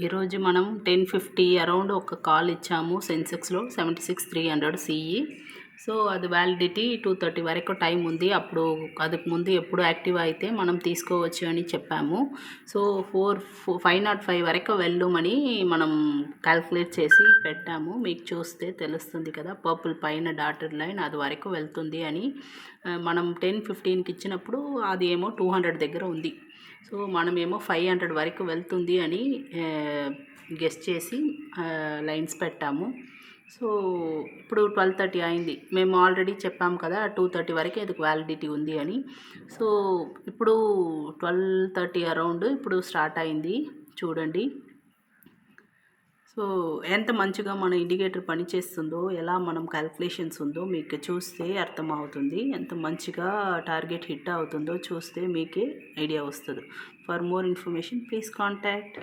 ఈరోజు మనం 10:50 అరౌండ్ ఒక కాల్ ఇచ్చాము సెన్సెక్స్లో 76,300 సిఈ. సో అది వ్యాలిడిటీ 2:30 వరకు టైం ఉంది. అప్పుడు அதுக்கு ముందు ఎప్పుడు యాక్టివ్ అయితే మనం తీసుకోవచ్చు అని చెప్పాము. సో 505 వరకు వెళ్ళమని మనం క్యాల్కులేట్ చేసి పెట్టాము. మీకు చూస్తే తెలుస్తుంది కదా, పర్పుల్ పైన డాటెడ్ లైన్ అది వరకు వెళ్తుంది అని. మనం 10:15కి ఇచ్చినప్పుడు అది ఏమో 200 దగ్గర ఉంది. సో మనమేమో 500 వరకు వెళ్తుంది అని గెస్ చేసి లైన్స్ పెట్టాము. సో ఇప్పుడు 12:30 అయింది. మేము ఆల్రెడీ చెప్పాము కదా 2:30 వరకు ఇది వ్యాలిడిటీ ఉంది అని. సో ఇప్పుడు 12:30 అరౌండ్ ఇప్పుడు స్టార్ట్ అయింది చూడండి. సో ఎంత మంచిగా మన ఇండికేటర్ పనిచేస్తుందో, ఎలా మనం క్యాల్కులేషన్స్ ఉందో మీకు చూస్తే అర్థమవుతుంది. ఎంత మంచిగా టార్గెట్ హిట్ అవుతుందో చూస్తే మీకే ఐడియా వస్తుంది. For more information please contact.